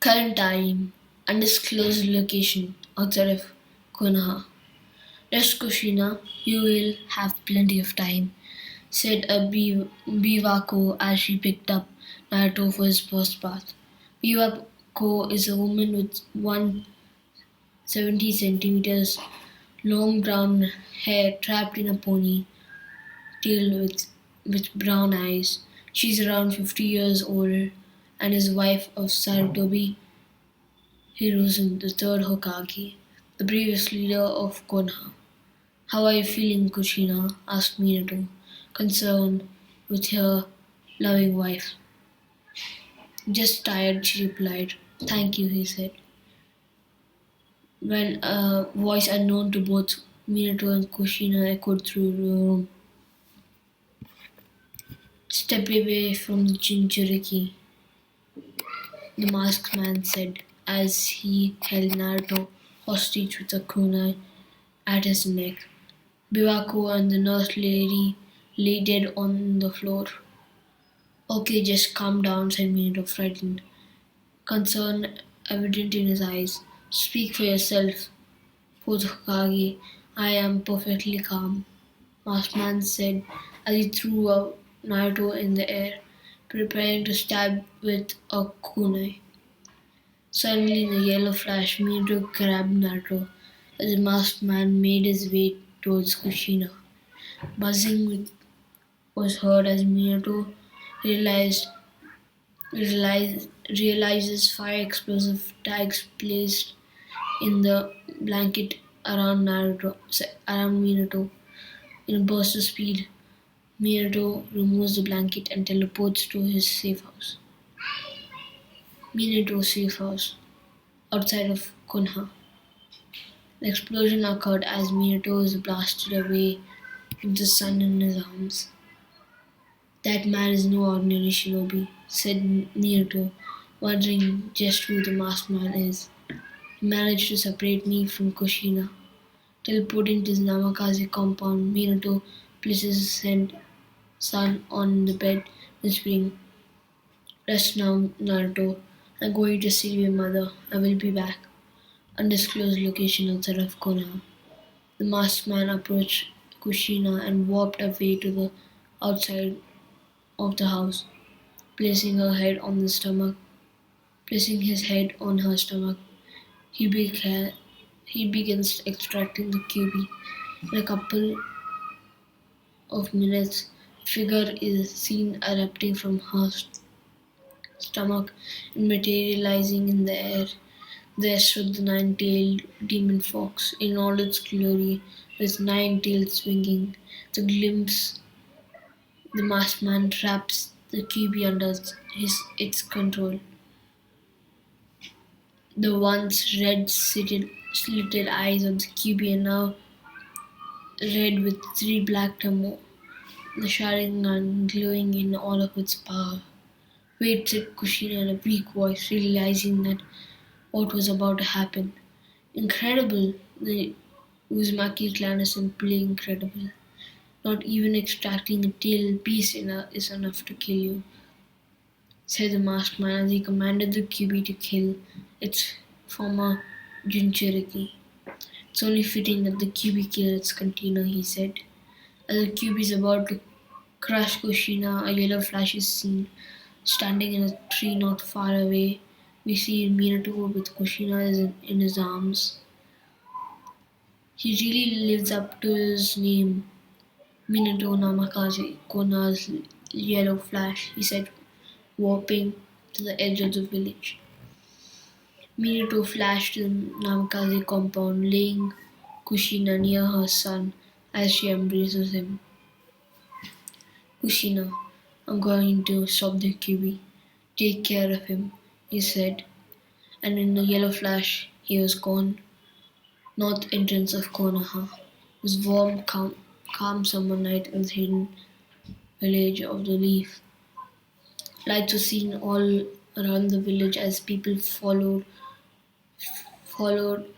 Current time, undisclosed location outside of Konoha. Rest Kushina, you will have plenty of time, said a Bivako as she picked up Naruto for his first bath. Bivako is a woman with 170 centimeters long brown hair trapped in a pony tail with brown eyes. She's around 50 years old and is wife of Sarutobi Hirozen, the third Hokage, the previous leader of Konoha. How are you feeling, Kushina? Asked Minato, concerned with her loving wife. Just tired, she replied. Thank you, he said. When a voice unknown to both Minato and Kushina echoed through the room. Step away from the Jinchuriki, the masked man said as he held Naruto hostage with a kunai at his neck. Biwako and the nurse lady lay dead on the floor. Okay, just calm down, said Minato, frightened, concern evident in his eyes. Speak for yourself, quoth Hokage. I am perfectly calm, Maskman said as he threw Naruto in the air, preparing to stab with a kunai. Suddenly, in a yellow flash, Minato grabbed Naruto as the masked man made his way towards Kushina. Was heard as Minato realized, realizes fire explosive tags placed in the blanket around Minato. In a burst of speed, Minato removes the blanket and teleports to his safe house. Minato's safe house, outside of Konoha. The explosion occurred as Minato was blasted away with the sun in his arms. That man is no ordinary shinobi, said Naruto, wondering just who the masked man is. He managed to separate me from Kushina. Teleporting to his Namakaze compound, Minato places his son on the bed, whispering, Rest now, Naruto. I'm going to see your mother. I will be back. Undisclosed location outside of Konoha. The masked man approached Kushina and walked away to the outside of the house, placing her head on the stomach. Placing his head on her stomach, he begins extracting the QB. In a couple of minutes, figure is seen erupting from her stomach and materializing in the air. There stood the nine-tailed demon fox in all its glory, with nine tails swinging. The glimpse the masked man traps the QB under its control. The once slitted eyes of the QB are now red with three black tumor, the Sharingan glowing in all of its power. Wait, said Kushina in a weak voice, realizing that what was about to happen. Incredible! The Uzumaki clan is simply incredible. Not even extracting a tail piece is enough to kill you, said the masked man as he commanded the QB to kill its former Jinchuriki. It's only fitting that the QB kill its container, he said. As the QB is about to crush Kushina, a yellow flash is seen. Standing in a tree not far away, we see Minato with Kushina in his arms. He really lives up to his name, Minato Namakaze, Kona's yellow flash, he said, warping to the edge of the village. Minato flashed to the Namikaze compound, laying Kushina near her son as she embraces him. Kushina, I'm going to stop the QB. Take care of him, he said, and in the yellow flash he was gone. North entrance of Konoha was warm, calm summer night in the hidden village of the Leaf. Lights were seen all around the village as people followed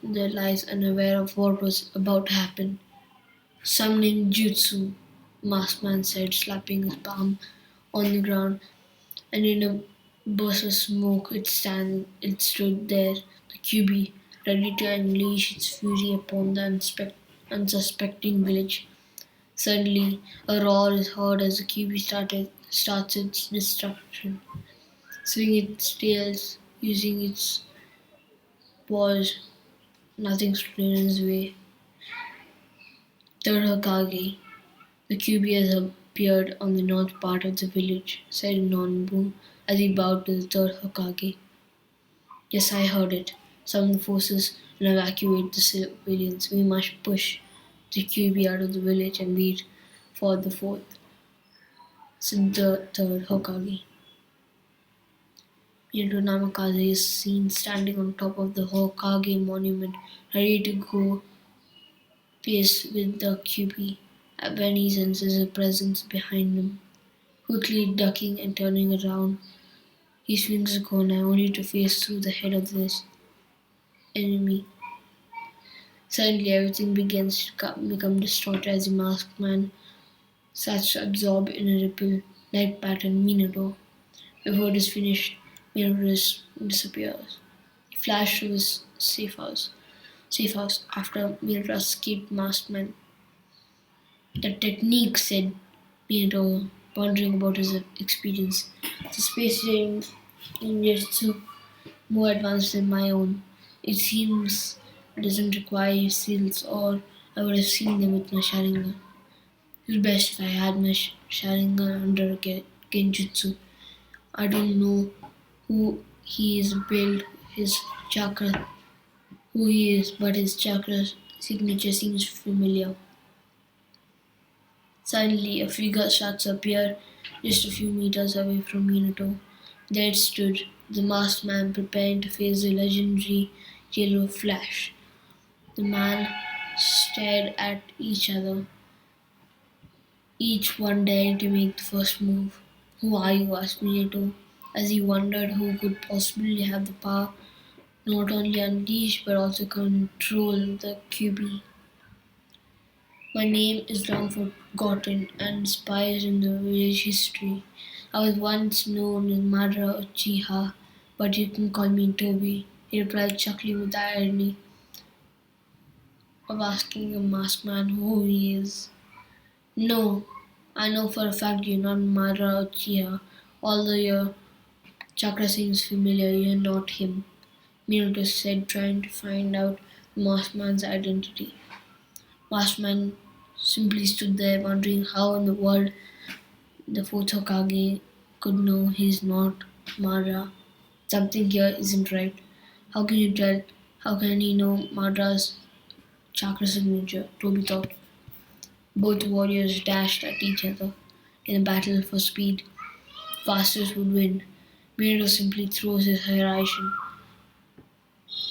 their lives unaware of what was about to happen. Summoning jutsu, Maskman said, slapping his palm on the ground, and in a Burst of smoke, it stood there, the QB, ready to unleash its fury upon the unsuspecting village. Suddenly, a roar is heard as the QB starts its destruction, swinging its tails, using its paws. Nothing stood in his way. Third Hokage, the QB has appeared on the north part of the village, said Nonbu as he bowed to the third Hokage. Yes, I heard it. Summon forces and evacuate the civilians. We must push the QB out of the village and wait for the fourth, said the third Hokage. Minato Namikaze is seen standing on top of the Hokage monument, ready to go pace with the QB. When he senses a presence behind him, quickly ducking and turning around, he swings a corner only to face through the head of this enemy. Suddenly, everything begins to become distorted as the masked man starts to absorb in a ripple light pattern Minato. Before it is finished, Minato disappears. He flashed to his safe house after Minato escaped masked man. The technique, said Minato, pondering about his experience. The space ninjutsu more advanced than my own. It seems it doesn't require seals, or I would have seen them with my Sharingan. It would be best if I had my Sharingan under Genjutsu. I don't know who he is built, his chakra, who he is, but his chakra signature seems familiar. Suddenly, a figure starts to appear just a few meters away from Minato. There stood the masked man preparing to face the legendary yellow flash. The man stared at each other, each one daring to make the first move. Who are you? Asked Minato, as he wondered who could possibly have the power not only unleash but also control the QB. My name is long forgotten and inspired in the village history. I was once known as Madara Uchiha, but you can call me Toby, he replied, chuckling with the irony of asking a masked man who he is. No, I know for a fact you're not Madara Uchiha. Although your chakra seems familiar, you're not him, Minato said, trying to find out the masked man's identity. Masked man simply stood there, wondering how in the world the fourth Hokage could know he's not Madara. Something here isn't right. How can you tell? How can he know Madara's chakra signature? Toby thought. Both warriors dashed at each other in a battle for speed. Fastest would win. Minato simply throws his Hiraishin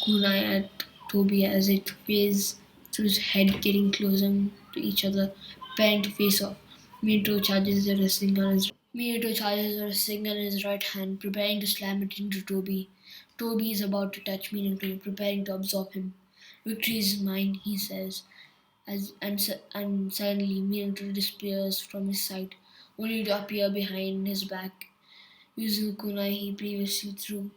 kunai at Toby as it phased through his head, getting closer to each other, preparing to face off. Minato charges a wrestling in his right hand, preparing to slam it into Toby. Toby is about to touch Minato, preparing to absorb him. Victory is mine, he says, and suddenly Minato disappears from his sight, only to appear behind his back, using the kunai he previously threw.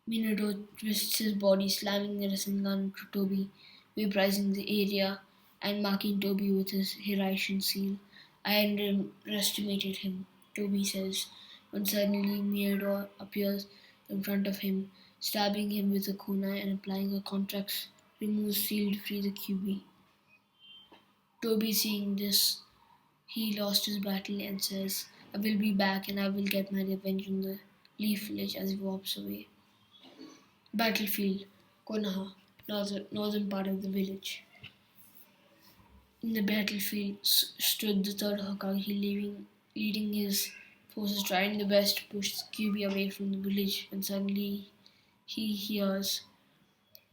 Minato twists his body, slamming the Rasengan to Toby, vaporizing the area and marking Toby with his Hiraishin seal. I underestimated him, Toby says, when suddenly Minato appears in front of him, stabbing him with a kunai and applying a contract remove seal to free the QB. Toby, seeing this, he lost his battle and says, I will be back and I will get my revenge on the Leaf Village as he walks away. Battlefield, Konoha, northern part of the village. In the battlefield stood the third Hokage, leading his forces, trying their best to push the QB away from the village. And suddenly he hears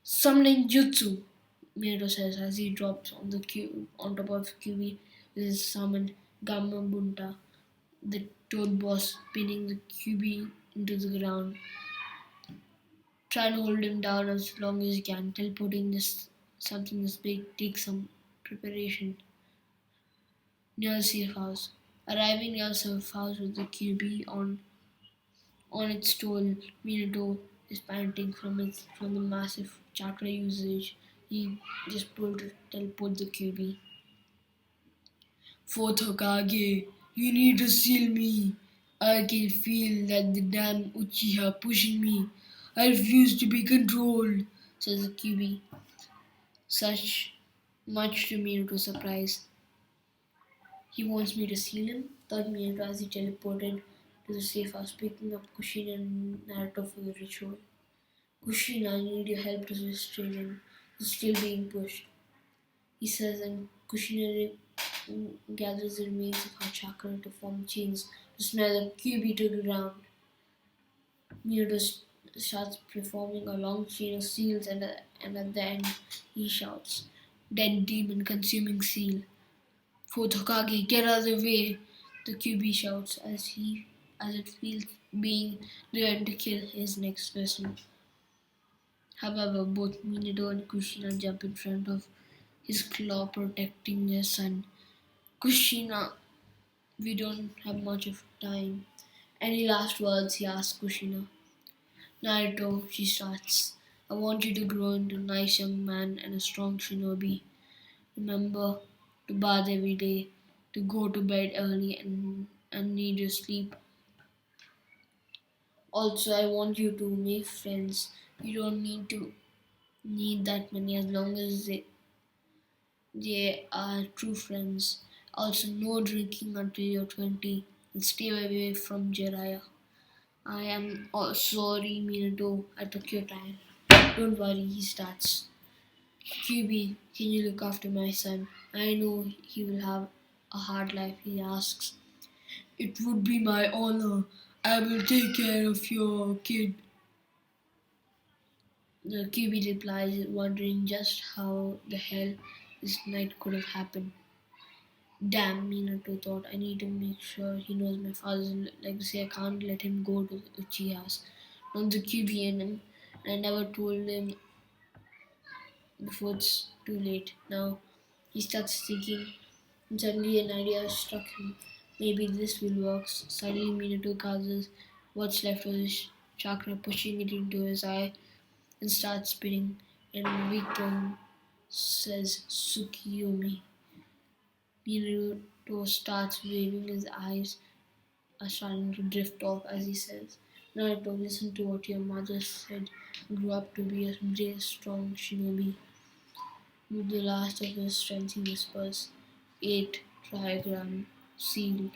summoning jutsu. Minato says as he drops on top of QB with his summoned Gamma. The toad boss pinning the QB into the ground. Try and hold him down as long as you can. Teleporting this something this big takes some preparation. Near the safe house. Arriving near the safe house with the QB On its stool, Minato is panting from the massive chakra usage. He just pulled to teleport the QB. Fourth Hokage, you need to seal me. I can feel that the damn Uchiha pushing me. I refuse to be controlled, says the QB. Such much to Minato's surprise. He wants me to seal him, thought Minato as he teleported to the safe house, picking up Kushin and Naruto for the ritual. Kushin, I need your help to restrain him. He's still being pushed, he says, and Kushina gathers the remains of her chakra to form chains to snare the QB to the ground. Minato starts performing a long chain of seals, and at the end, he shouts, "Dead demon consuming seal." Fourth Hokage, get out of the way! The QB shouts as it feels being driven to kill his next person. However, both Minato and Kushina jump in front of his claw, protecting their son. Kushina, we don't have much of time. Any last words? He asks Kushina. Naruto, she starts. I want you to grow into a nice young man and a strong shinobi. Remember to bath every day, to go to bed early and need your sleep. Also, I want you to make friends. You don't need that many as long as they are true friends. Also, no drinking until you're 20 and stay away from Jiraiya. I am sorry, Minato. I took your time. Don't worry, he starts. QB, can you look after my son? I know he will have a hard life, he asks. It would be my honor. I will take care of your kid. The QB replies, wondering just how the hell this night could have happened. Damn, Minato thought, I need to make sure he knows my father's legacy. I can't let him go to Uchiha's. Not the QB and I never told him before it's too late. Now he starts thinking, and suddenly an idea struck him. Maybe this will work. Suddenly Minato gathers what's left of his chakra, pushing it into his eye, and starts spinning. And in a weak tone says, Tsukiyomi. Minato starts waving, his eyes are starting to drift off as he says, Naruto, listen to what your mother said. Grew up to be a brave, strong shinobi. With the last of his strength, he whispers, 8 trigram seal.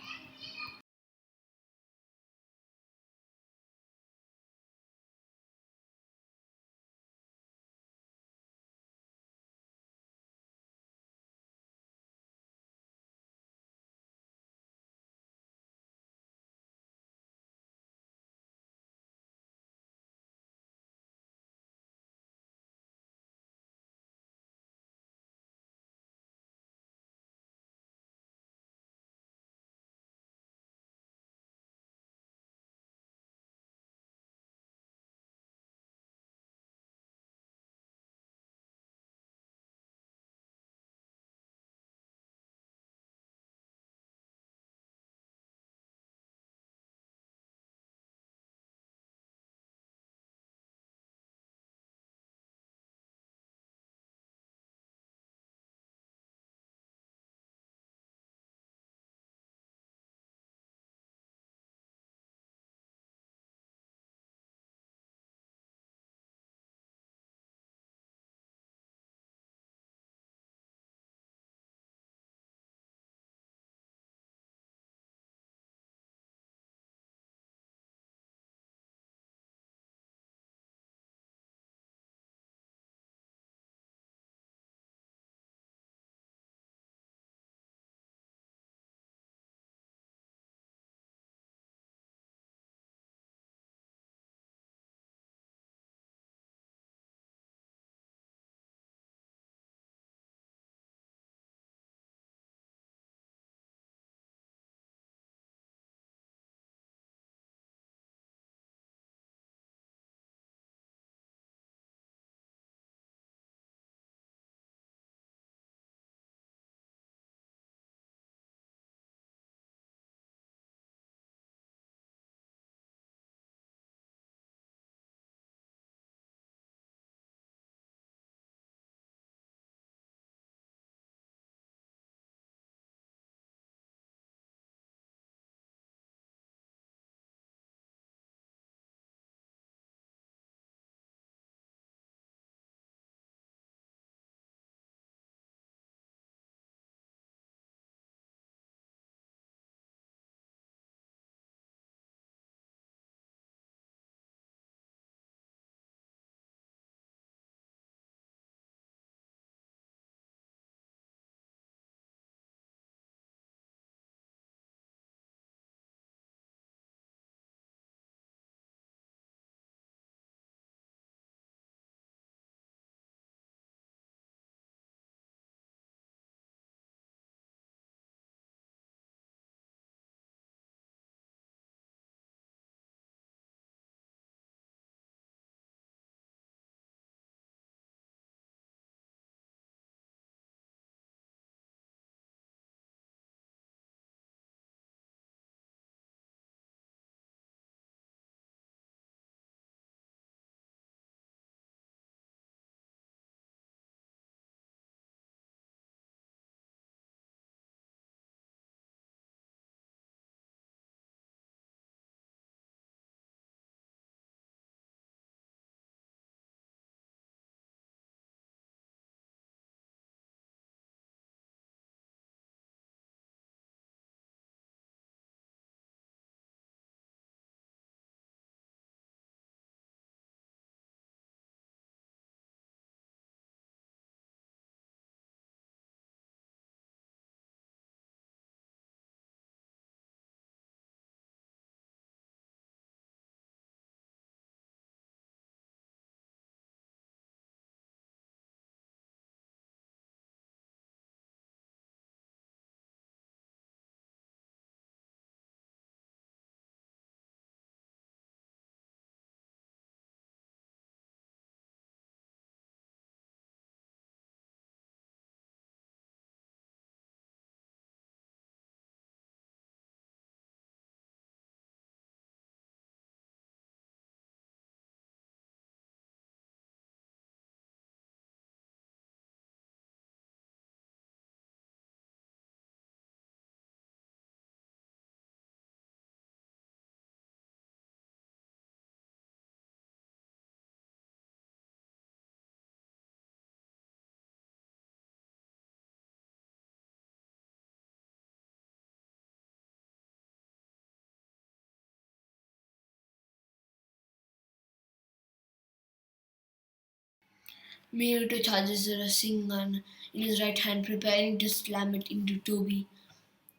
Minato charges the Rasengan in his right hand, preparing to slam it into Toby.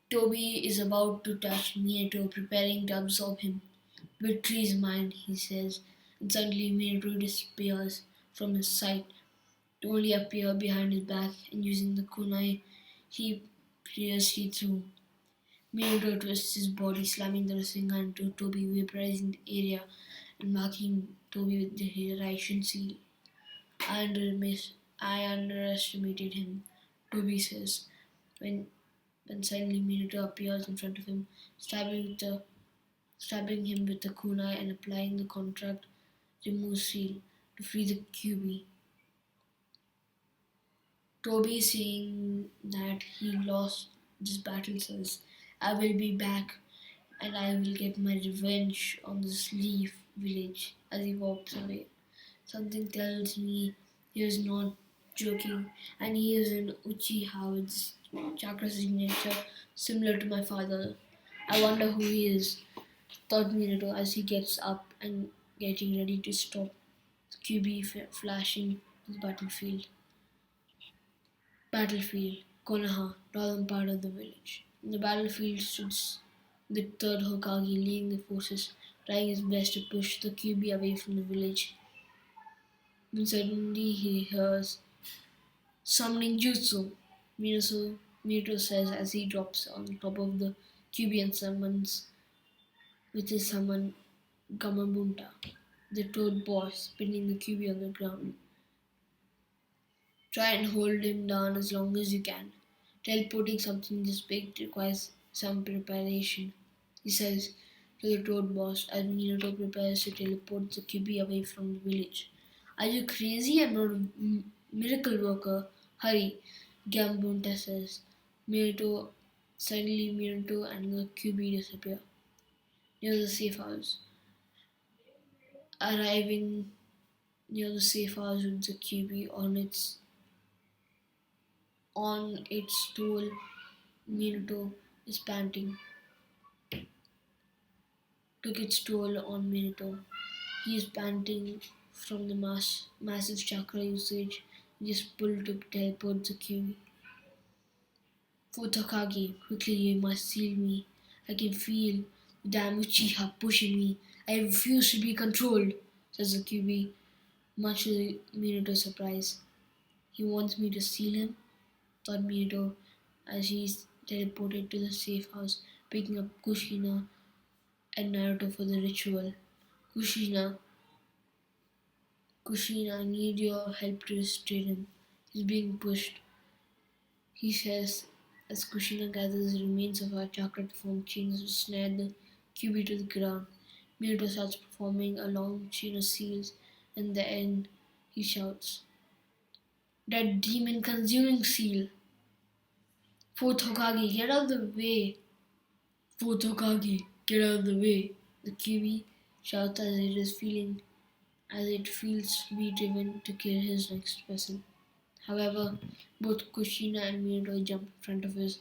Toby is about to touch Minato, preparing to absorb him. Victory is mine, he says, and suddenly Minato disappears from his sight, to only appear behind his back and using the kunai he previously threw. Minato twists his body, slamming the Rasengan into Toby, vaporizing the area and marking Toby with the Hiraishin seal. I underestimated him, Toby says, when, when suddenly Minato appears in front of him, stabbing him with the kunai and applying the contract remove seal to free the QB. Toby, seeing that he lost this battle, says, I will be back and I will get my revenge on this Leaf village as he walks away. Something tells me he is not joking and he is an Uchiha with chakra signature similar to my father. I wonder who he is, thought Minato as he gets up and getting ready to stop the QB flashing the battlefield. Battlefield, Konoha, northern part of the village. In the battlefield stood the third Hokage leading the forces, trying his best to push the QB away from the village. Then suddenly he hears summoning jutsu. Minato says as he drops on top of the QB and summons with his summon Gamabunta, the toad boss, pinning the QB on the ground. Try and hold him down as long as you can. Teleporting something this big requires some preparation, he says to the toad boss as Minato prepares to teleport the QB away from the village. Are you crazy? I'm not a miracle worker. Hurry, Gambunta says. Minato and the QB disappear near the safe house. Arriving near the safe house with the QB on its stool, Minato is panting. Took its toll on Minato. He is panting from the massive chakra usage. He just pulled to teleport the Kyuubi. Futokage, quickly you must seal me. I can feel the damn Uchiha pushing me. I refuse to be controlled, says the Kyuubi, much to Minato's surprise. He wants me to seal him, thought Minato as he is teleported to the safe house, picking up Kushina and Naruto for the ritual. Kushina, Kushina, I need your help to restrain him. He's being pushed, he says as Kushina gathers the remains of our chakra to form chains to snare the QB to the ground. Minato starts performing a long chain of seals, and in the end, he shouts, that demon consuming seal! Fourth Hokage, get out of the way! Fourth Hokage, get out of the way! The QB shouts as it feels to be driven to kill his next person. However, both Kushina and Minato jump in front of his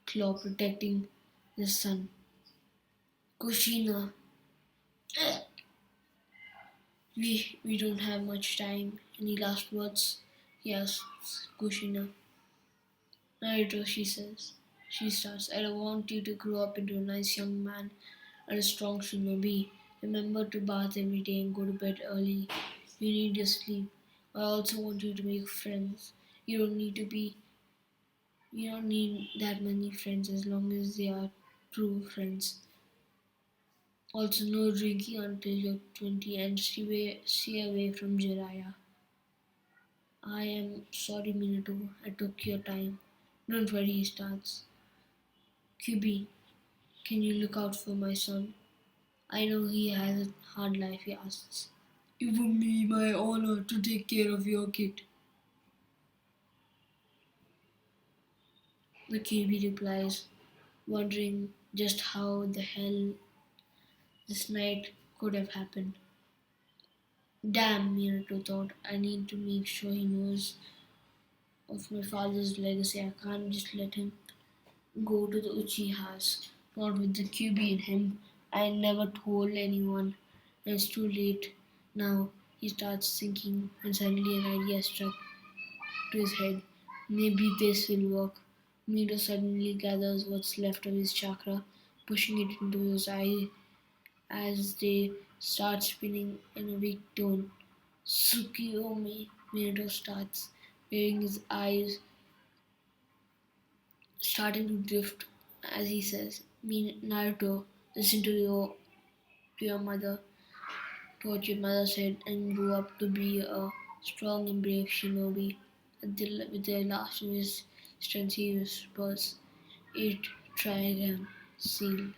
claw, protecting the son. Kushina, we don't have much time. Any last words? He asks Kushina. Naruto, she says. She starts. I don't want you to grow up into a nice young man and a strong shinobi. Remember to bath every day and go to bed early. You need your sleep. I also want you to make friends. You don't need to be You don't need that many friends as long as they are true friends. Also, no drinking until you're 20 and stay away from Jiraiya. I am sorry, Minato. I took your time. Don't worry, he starts. QB, can you look out for my son? I know he has a hard life, he asks. It would be my honor to take care of your kid. The QB replies, wondering just how the hell this night could have happened. Damn, Minato thought, I need to make sure he knows of my father's legacy. I can't just let him go to the Uchihas, not with the QB in him. I never told anyone, and it's too late now. He starts thinking, and suddenly an idea struck to his head. Maybe this will work. Mito suddenly gathers what's left of his chakra, pushing it into his eye as they start spinning in a weak tone. Tsukiyomi, Minato starts, wearing his eyes starting to drift as he says, Naruto, listen to your mother, to what your mother said, and grew up to be a strong and brave shinobi. With the last of his strength, he whispers, "It, try again, seal."